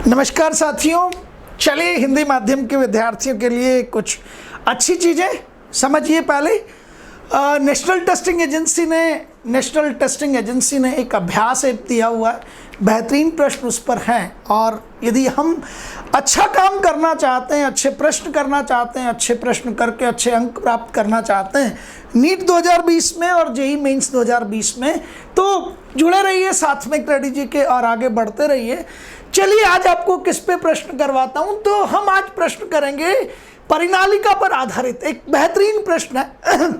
नमस्कार साथियों, चलिए हिंदी माध्यम के विद्यार्थियों के लिए कुछ अच्छी चीज़ें समझिए। पहले नेशनल टेस्टिंग एजेंसी ने एक अभ्यास ऐप दिया हुआ है, बेहतरीन प्रश्न उस पर हैं। और यदि हम अच्छा काम करना चाहते हैं, अच्छे प्रश्न करना चाहते हैं, अच्छे प्रश्न करके अच्छे अंक प्राप्त करना चाहते हैं नीट 2020 में और जेईई मेंस 2020 में, तो जुड़े रहिए साथ में क्रेडिट जी के और आगे बढ़ते रहिए। चलिए आज आपको किस पे प्रश्न करवाता हूं। तो हम आज प्रश्न करेंगे परिनालिका पर आधारित, एक बेहतरीन प्रश्न है।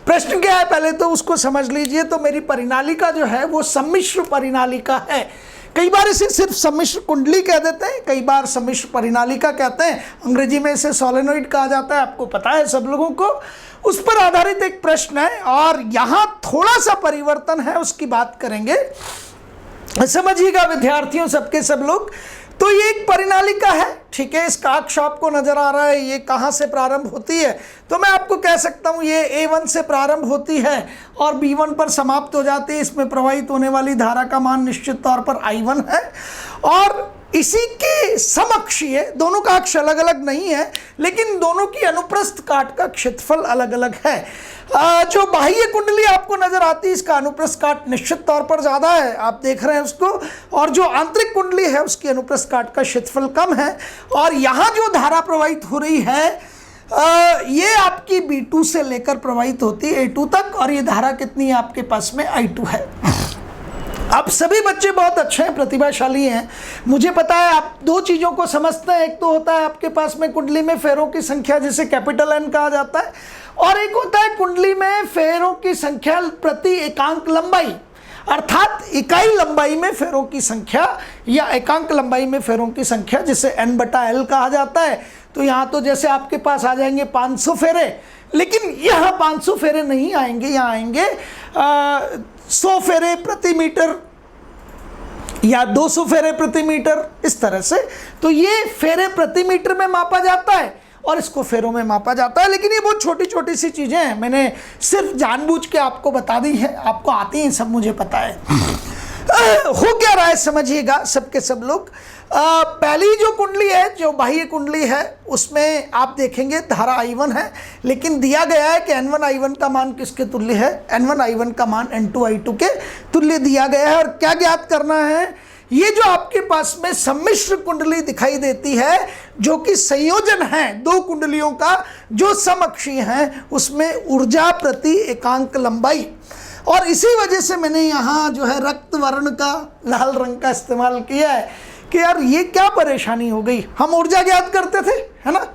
प्रश्न क्या है पहले तो उसको समझ लीजिए। तो मेरी परिनालिका जो है वो सम्मिश्र परिनालिका है। कई बार इसे सिर्फ सम्मिश्र कुंडली कह देते हैं, कई बार सम्मिश्र परिनालिका कहते हैं, अंग्रेजी में इसे सोलेनोइड कहा जाता है, आपको पता है सब लोगों को। उस पर आधारित एक प्रश्न है और यहाँ थोड़ा सा परिवर्तन है, उसकी बात करेंगे। समझिएगा विद्यार्थियों, सबके सब लोग। तो ये एक परिनालिका है, ठीक है। इसका अक्ष आपको नजर आ रहा है, ये कहाँ से प्रारंभ होती है। तो मैं आपको कह सकता हूँ ये A1 से प्रारंभ होती है और B1 पर समाप्त हो जाती है। इसमें प्रवाहित होने वाली धारा का मान निश्चित तौर पर I1 है और इसी के समअक्षीय, दोनों का अक्ष अलग अलग नहीं है लेकिन दोनों की अनुप्रस्थ काट का क्षेत्रफल अलग अलग है। जो बाह्य कुंडली आपको नजर आती है इसका अनुप्रस्थ काट निश्चित तौर पर ज्यादा है, आप देख रहे हैं उसको, और जो आंतरिक कुंडली है उसकी अनुप्रस्थ काट का क्षेत्रफल कम है। और यहाँ जो धारा प्रवाहित हो रही है ये आपकी B2 से लेकर प्रवाहित होती है A2 तक, और ये धारा कितनी है आपके पास में I2 है। आप सभी बच्चे बहुत अच्छे हैं, प्रतिभाशाली हैं, मुझे पता है। आप दो चीज़ों को समझते हैं, एक तो होता है आपके पास में कुंडली में फेरों की संख्या जिसे कैपिटल N कहा जाता है, और एक होता है कुंडली में फेरों की संख्या प्रति एकांक लंबाई, अर्थात इकाई लंबाई में फेरों की संख्या या एकांक लंबाई में फेरों की संख्या जिसे N/L कहा जाता है। तो यहाँ तो जैसे आपके पास आ जाएंगे 500 फेरे, लेकिन यहाँ 500 फेरे नहीं आएंगे, यहाँ आएंगे 100 फेरे प्रति मीटर या 200 फेरे प्रति मीटर, इस तरह से। तो ये फेरे प्रति मीटर में मापा जाता है और इसको फेरों में मापा जाता है। लेकिन ये बहुत छोटी छोटी सी चीज़ें हैं, मैंने सिर्फ जानबूझ के आपको बता दी है, आपको आती हैं सब, मुझे पता है। हो क्या रहा है समझिएगा सबके सब लोग। पहली जो कुंडली है, जो बाह्य कुंडली है, उसमें आप देखेंगे धारा I1 है, लेकिन दिया गया है कि N1 I1 का मान किसके तुल्य है, N1 I1 का मान N2 I2 के तुल्य दिया गया है। और क्या ज्ञात करना है, ये जो आपके पास में सम्मिश्र कुंडली दिखाई देती है जो कि संयोजन है दो कुंडलियों का जो समअक्षीय हैं, उसमें ऊर्जा प्रति एकांक लंबाई, और इसी वजह से मैंने यहाँ जो है रक्त वर्ण का, लाल रंग का इस्तेमाल किया है कि यार ये क्या परेशानी हो गई। हम ऊर्जा ज्ञात करते थे, है ना,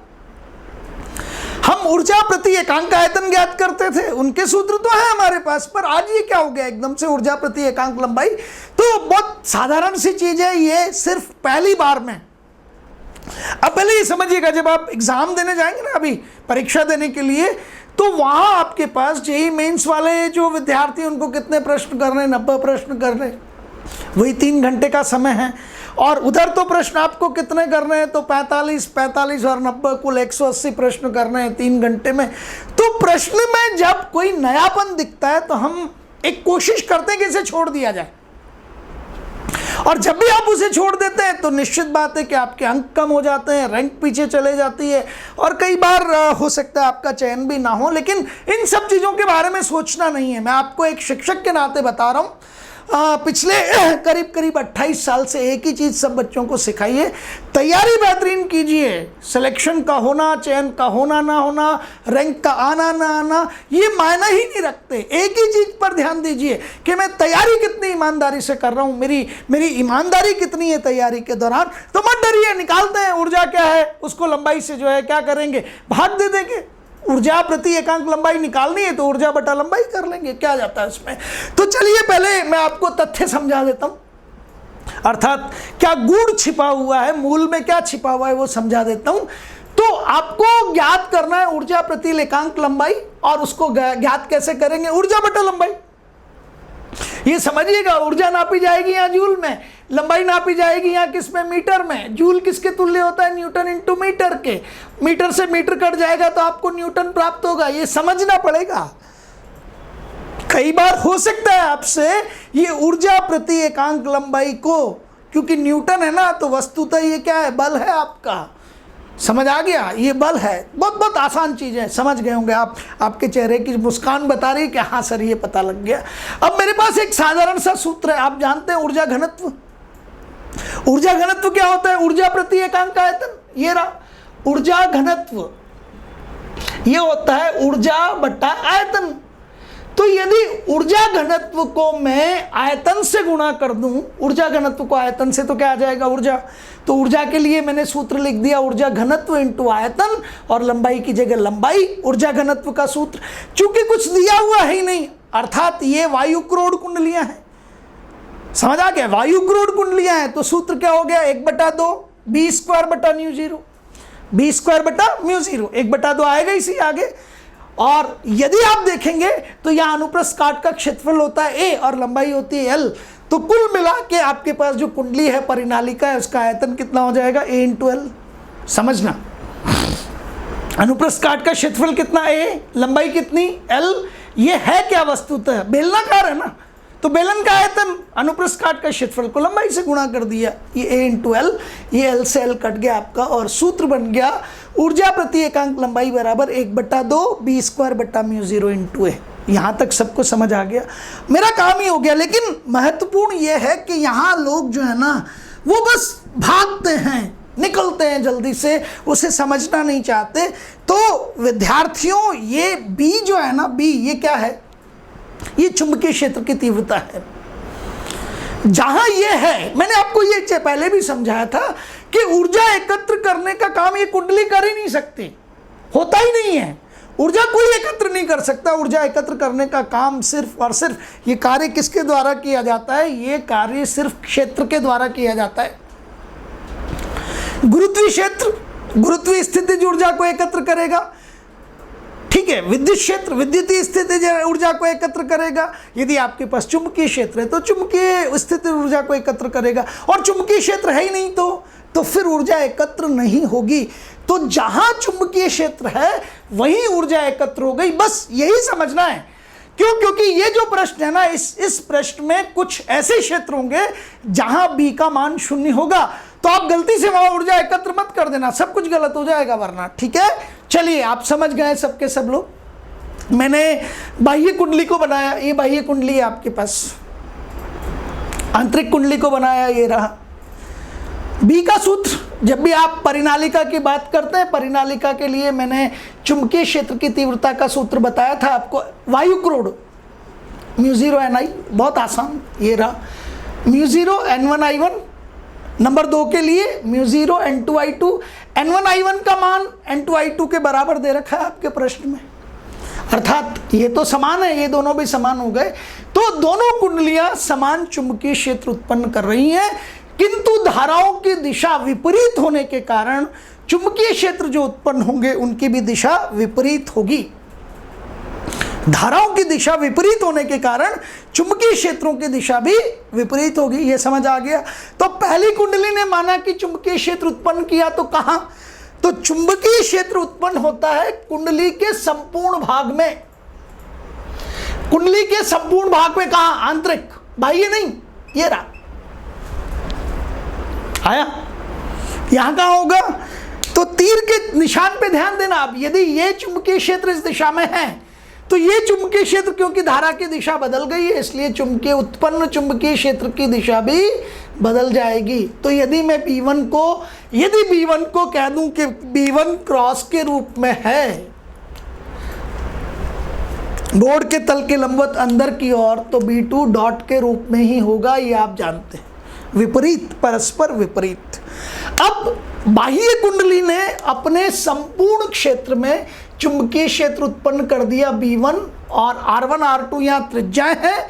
हम ऊर्जा प्रति एकांक आयतन ज्ञात करते थे, उनके सूत्र तो है हमारे पास, पर आज ये क्या हो गया एकदम से ऊर्जा प्रति एकांक लंबाई। तो बहुत साधारण सी चीज है ये, सिर्फ पहली बार में। अब पहले ये समझिएगा, जब आप एग्जाम देने जाएंगे ना, अभी परीक्षा देने के लिए, तो वहां आपके पास जेईई मेंस वाले जो विद्यार्थी उनको कितने प्रश्न करने, 90 प्रश्न करने, वही 3 घंटे का समय है। और उधर तो प्रश्न आपको कितने करने हैं, तो 45 और 90 कुल 180 प्रश्न करने हैं 3 घंटे में। तो प्रश्न में जब कोई नयापन दिखता है तो हम एक कोशिश करते हैं कि इसे छोड़ दिया जाए, और जब भी आप उसे छोड़ देते हैं तो निश्चित बात है कि आपके अंक कम हो जाते हैं, रैंक पीछे चले जाती है, और कई बार हो सकता है आपका चयन भी ना हो। लेकिन इन सब चीज़ों के बारे में सोचना नहीं है, मैं आपको एक शिक्षक के नाते बता रहा हूँ। पिछले करीब 28 साल से एक ही चीज़ सब बच्चों को सिखाइए, तैयारी बेहतरीन कीजिए। सिलेक्शन का होना, चयन का होना ना होना, रैंक का आना ना आना, ये मायना ही नहीं रखते। एक ही चीज़ पर ध्यान दीजिए कि मैं तैयारी कितनी ईमानदारी से कर रहा हूँ, मेरी ईमानदारी कितनी है तैयारी के दौरान। तो मत डरिए, निकालते हैं ऊर्जा क्या है, उसको लंबाई से जो है क्या करेंगे, भाग दे देंगे। ऊर्जा प्रति एकांक लंबाई निकालनी है तो ऊर्जा बटा लंबाई कर लेंगे, क्या जाता है उसमें। तो चलिए पहले मैं आपको तथ्य समझा देता हूं, अर्थात क्या गूढ़ छिपा हुआ है, मूल में क्या छिपा हुआ है वो समझा देता हूं। तो आपको ज्ञात करना है ऊर्जा प्रति एकांक लंबाई, और उसको ज्ञात कैसे करेंगे, ऊर्जा बटा लंबाई। ये समझिएगा, ऊर्जा नापी जाएगी यहाँ जूल में, लंबाई नापी जाएगी यहाँ किस में, मीटर में। जूल किसके तुल्य होता है, न्यूटन इंटू मीटर के। मीटर से मीटर कट जाएगा तो आपको न्यूटन प्राप्त होगा, ये समझना पड़ेगा। कई बार हो सकता है आपसे ये ऊर्जा प्रति एकांक लंबाई को क्योंकि न्यूटन है ना, तो वस्तुतः ये क्या है, बल है आपका। समझ आ गया, ये बल है। बहुत बहुत आसान चीज़ है, समझ गए होंगे आप। आपके चेहरे की मुस्कान बता रही है कि हाँ सर ये पता लग गया। अब मेरे पास एक साधारण सा सूत्र है, आप जानते हैं ऊर्जा घनत्व। ऊर्जा घनत्व क्या होता है, ऊर्जा प्रति एकांक आयतन। ये रहा ऊर्जा घनत्व, ये होता है ऊर्जा बटा आयतन। तो यदि ऊर्जा घनत्व को मैं आयतन से गुणा कर दूं, ऊर्जा घनत्व को आयतन से, तो क्या आ जाएगा ऊर्जा। तो ऊर्जा के लिए मैंने सूत्र लिख दिया ऊर्जा घनत्व इंटू आयतन, और लंबाई की जगह लंबाई, ऊर्जा घनत्व का सूत्र। चूंकि कुछ दिया हुआ है ही नहीं, अर्थात ये वायु क्रोड़ कुंडलियां हैं। समझ आ गया, वायु क्रोड़ कुंडलियां हैं, तो सूत्र क्या हो गया, 1/2 बी स्क्वायर बटा म्यू जीरो, बी स्क्वायर बटा म्यू जीरो, 1/2 आएगा इसी आगे। और यदि आप देखेंगे तो यहां अनुप्रस्थ काट का क्षेत्रफल होता है ए और लंबाई होती है एल। तो कुल मिला के आपके पास जो कुंडली है, परिनालिका है, उसका आयतन कितना हो जाएगा, ए इंटू एल। समझना, अनुप्रस्थ काट का क्षेत्रफल कितना, ए, लंबाई कितनी, एल। ये है क्या वस्तुतः, बेलनाकार है ना, तो बेलन का आयतन अनुप्रस्थ काट का क्षेत्रफल को लंबाई से गुणा कर दिया, ये ए इंटू एल, ये एल से एल कट गया आपका, और सूत्र बन गया ऊर्जा प्रति एकांक लंबाई बराबर 1/2 बी स्क्वायर बटा म्यू जीरो इंटू ए। यहाँ तक सबको समझ आ गया, मेरा काम ही हो गया। लेकिन महत्वपूर्ण ये है कि यहाँ लोग जो है ना, वो बस भागते हैं, निकलते हैं जल्दी से, उसे समझना नहीं चाहते। तो विद्यार्थियों, ये बी जो है ना, बी ये क्या है, ये चुंबकीय क्षेत्र की तीव्रता है। जहां ये है, मैंने आपको ये पहले भी समझाया था कि ऊर्जा एकत्र करने का काम ये कुंडली कर ही नहीं सकती, होता ही नहीं है। ऊर्जा कोई एकत्र नहीं कर सकता। ऊर्जा एकत्र करने का काम सिर्फ और सिर्फ, ये कार्य किसके द्वारा किया जाता है, ये कार्य सिर्फ क्षेत्र के द्वारा किया जाता है। गुरुत्वीय क्षेत्र गुरुत्वीय स्थितिज ऊर्जा को एकत्र करेगा, ठीक है। विद्युत क्षेत्र विद्युतीय स्थितिज ऊर्जा को एकत्र करेगा। यदि आपके पास चुंबकीय क्षेत्र है तो चुंबकीय स्थितिज ऊर्जा को एकत्र करेगा, और चुंबकीय क्षेत्र है ही नहीं तो फिर ऊर्जा एकत्र नहीं होगी। तो जहां चुंबकीय क्षेत्र है वहीं ऊर्जा एकत्र हो गई, बस यही समझना है। क्यों, क्योंकि ये जो प्रश्न है ना, इस प्रश्न में कुछ ऐसे क्षेत्र होंगे जहां बी का मान 0 होगा, तो आप गलती से वहां ऊर्जा एकत्र मत कर देना, सब कुछ गलत हो जाएगा वरना। ठीक है, चलिए आप समझ गए सबके सब लोग। मैंने बाह्य कुंडली को बनाया, ये बाह्य कुंडली है आपके पास, आंतरिक कुंडली को बनाया, ये रहा बी का सूत्र। जब भी आप परिनालिका की बात करते हैं, परिनालिका के लिए मैंने चुंबकीय क्षेत्र की तीव्रता का सूत्र बताया था आपको, वायु क्रोड़ म्यू जीरो एन आई, बहुत आसान, ये रहा म्यू जीरो N1I1। नंबर 2 के लिए म्यू जीरो N2I2। N1I1 का मान N2I2 के बराबर दे रखा है आपके प्रश्न में, अर्थात ये तो समान है, ये दोनों भी समान हो गए। तो दोनों कुंडलियां समान चुंबकीय क्षेत्र उत्पन्न कर रही हैं, किंतु धाराओं की दिशा विपरीत होने के कारण चुंबकीय क्षेत्र जो उत्पन्न होंगे उनकी भी दिशा विपरीत होगी। धाराओं की दिशा विपरीत होने के कारण चुंबकीय क्षेत्रों की दिशा भी विपरीत होगी। ये समझ आ गया। तो पहली कुंडली ने माना कि चुंबकीय क्षेत्र उत्पन्न किया, तो कहां, तो चुंबकीय क्षेत्र उत्पन्न होता है कुंडली के संपूर्ण भाग में। कुंडली के संपूर्ण भाग में कहां, आंतरिक, बाह्य नहीं। ये रहा, आया, यहां कहां होगा, तो तीर के निशान पे ध्यान देना आप। यदि ये चुंबकीय क्षेत्र इस दिशा में है, तो ये चुंबकीय क्षेत्र, क्योंकि धारा की दिशा बदल गई है, इसलिए उत्पन्न चुंबकीय क्षेत्र की दिशा भी बदल जाएगी। तो यदि मैं B1 को कह दूं कि B1 क्रॉस के रूप में है, बोर्ड के तल के लंबवत अंदर की ओर, तो B2 डॉट के रूप में ही होगा, ये आप जानते हैं। विपरीत, परस्पर विपरीत। अब बाह्य कुंडली ने अपने संपूर्ण क्षेत्र में चुंबकीय क्षेत्र उत्पन्न कर दिया B1, और R1 R2 यहां त्रिज्याएं हैं।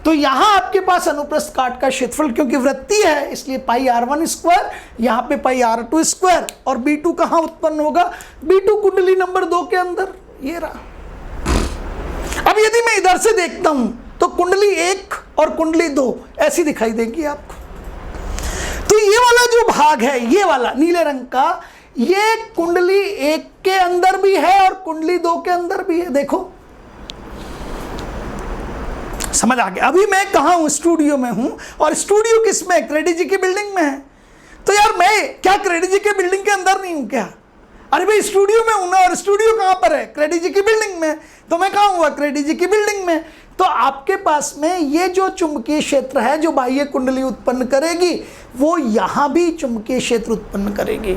तो यहां आपके पास अनुप्रस्थ काट का क्षेत्रफल, क्योंकि वृत्तीय है इसलिए पाई R1 स्क्वायर, यहां पे पाई R2 स्क्वायर, और B2 कहां उत्पन्न होगा, B2 कुंडली नंबर 2 के अंदर, ये रहा। अब यदि मैं इधर से देखता हूं तो कुंडली 1 और कुंडली 2 ऐसी दिखाई देगी आपको। तो ये वाला जो भाग है, ये वाला नीले रंग का, ये कुंडली 1 के अंदर भी है और कुंडली 2 के अंदर भी है। देखो, समझ आ गया। अभी मैं कहाँ हूँ, स्टूडियो में हूँ, और स्टूडियो किस में, क्रेडिट जी की बिल्डिंग में है। तो यार मैं क्या क्रेडिट जी की बिल्डिंग के अंदर नहीं हूँ क्या? अरे भाई स्टूडियो में हूँ ना, और स्टूडियो कहाँ पर है, क्रेडिट जी की बिल्डिंग में। तो मैं कहाँ हुआ, क्रेडिट जी की बिल्डिंग में। तो आपके पास में ये जो चुंबकीय क्षेत्र है जो बाह्य कुंडली उत्पन्न करेगी, वो यहाँ भी चुंबकीय क्षेत्र उत्पन्न करेगी।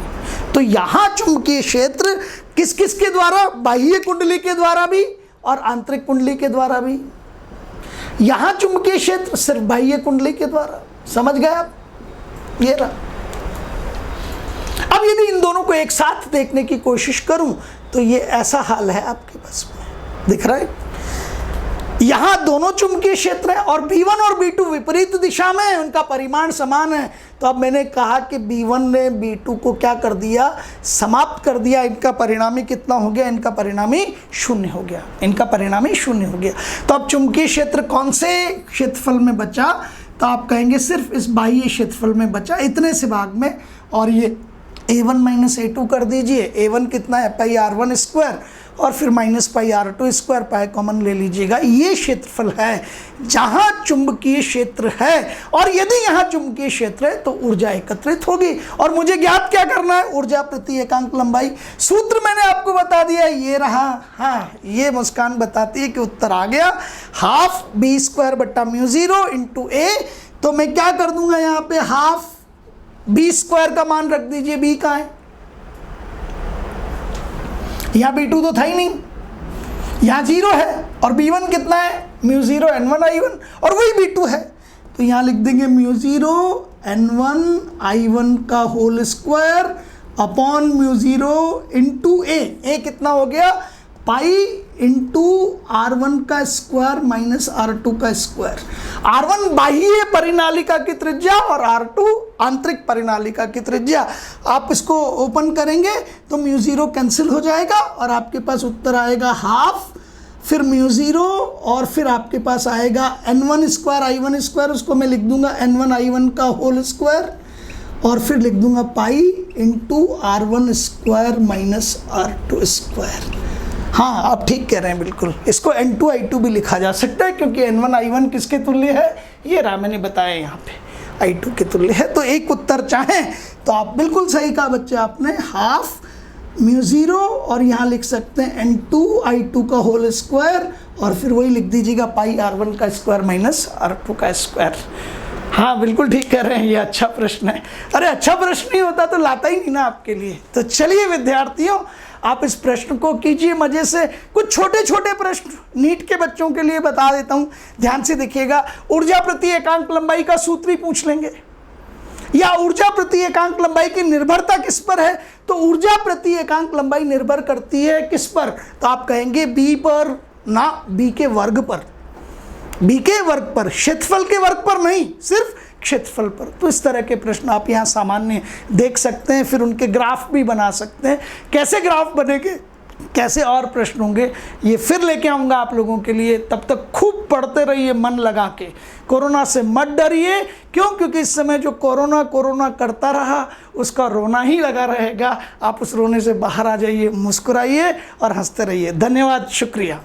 तो यहाँ चुंबकीय क्षेत्र किस किस के द्वारा, बाह्य कुंडली के द्वारा भी और आंतरिक कुंडली के द्वारा भी। यहाँ चुंबकीय क्षेत्र सिर्फ बाह्य कुंडली के द्वारा। समझ गए आप? ये रहा। अब यदि इन दोनों को एक साथ देखने की कोशिश करूं तो ये ऐसा हाल है आपके पास में, दिख रहा है? यहां दोनों चुंबकीय क्षेत्र हैं और B1 और B2 विपरीत दिशा में हैं, उनका परिमाण समान है। तो अब मैंने कहा कि B1 ने B2 को क्या कर दिया, समाप्त कर दिया। इनका परिणामी कितना हो गया, इनका परिणामी 0 हो गया, इनका परिणामी 0 हो गया। तो अब चुंबकीय क्षेत्र कौन से क्षेत्रफल में बचा, तो आप कहेंगे सिर्फ इस बाह्य क्षेत्रफल में बचा, इतने से भाग में। और ये A1 माइनस A2 कर दीजिए। A1 कितना है, पाई R1 स्क्वायर, और फिर minus pi R2 square, pi common ले लीजिएगा। ये क्षेत्रफल है जहां चुंबकीय क्षेत्र है, और यदि यहाँ चुंबकीय क्षेत्र है तो ऊर्जा एकत्रित होगी। और मुझे ज्ञात क्या करना है, ऊर्जा प्रति एकांक लंबाई। सूत्र मैंने आपको बता दिया, ये रहा। हाँ, ये मुस्कान बताती है कि उत्तर आ गया, हाफ B स्क्वायर बट्टा μ0 इंटू A। तो मैं क्या कर दूंगा, यहाँ पे हाफ B स्क्वायर का मान रख दीजिए। B कहाँ है, यहाँ B2 तो था ही नहीं, यहाँ 0 है, और B1 कितना है, μ0 N1 I1, और वही B2 है। तो यहाँ लिख देंगे μ0 N1 I1 का whole square upon μ0 into A कितना हो गया, पाई इंटू R1 का स्क्वायर माइनस R2 का स्क्वायर। R1 बाह्य परिनालिका की त्रिज्या और R2 आंतरिक परिनालिका की त्रिज्या। आप इसको ओपन करेंगे तो μ0 कैंसिल हो जाएगा और आपके पास उत्तर आएगा हाफ, फिर μ0, और फिर आपके पास आएगा N1 स्क्वायर I1 स्क्वायर, उसको मैं लिख दूंगा N1 I1 का होल स्क्वायर, और फिर लिख दूंगा pi into R1 square minus R2 square. हाँ, आप ठीक कह रहे हैं बिल्कुल। इसको N2 I2 भी लिखा जा सकता है, क्योंकि N1 I1 किसके तुल्य है, ये रहा, मैंने बताया यहाँ पे I2 के तुल्य है। तो एक उत्तर चाहें तो आप बिल्कुल सही कहा बच्चे आपने, हाफ μ0, और यहाँ लिख सकते हैं N2 I2 का होल स्क्वायर, और फिर वही लिख दीजिएगा पाई R1 का स्क्वायर माइनस R2 का स्क्वायर। हाँ, बिल्कुल ठीक कह रहे हैं, ये अच्छा प्रश्न है। अरे अच्छा प्रश्न नहीं होता तो लाता ही नहीं ना आपके लिए। तो चलिए विद्यार्थियों, आप इस प्रश्न को कीजिए मजे से। कुछ छोटे छोटे प्रश्न नीट के बच्चों के लिए बता देता हूँ, ध्यान से देखिएगा। ऊर्जा प्रति एकांक लंबाई का सूत्र ही पूछ लेंगे, या ऊर्जा प्रति एकांक लंबाई की निर्भरता किस पर है, तो ऊर्जा प्रति एकांक लंबाई निर्भर करती है किस पर, तो आप कहेंगे B पर ना, B के वर्ग पर, B के वर्ग पर, क्षेत्रफल के वर्ग पर नहीं, सिर्फ क्षेत्रफल पर। तो इस तरह के प्रश्न आप यहाँ सामान्य देख सकते हैं, फिर उनके ग्राफ भी बना सकते हैं। कैसे ग्राफ बनेंगे, कैसे और प्रश्न होंगे, ये फिर लेके आऊँगा आप लोगों के लिए। तब तक खूब पढ़ते रहिए मन लगा के, कोरोना से मत डरिए। क्यों? क्योंकि इस समय जो कोरोना करता रहा उसका रोना ही लगा रहेगा। आप उस रोने से बाहर आ जाइए, मुस्कुराइए और हंसते रहिए। धन्यवाद, शुक्रिया।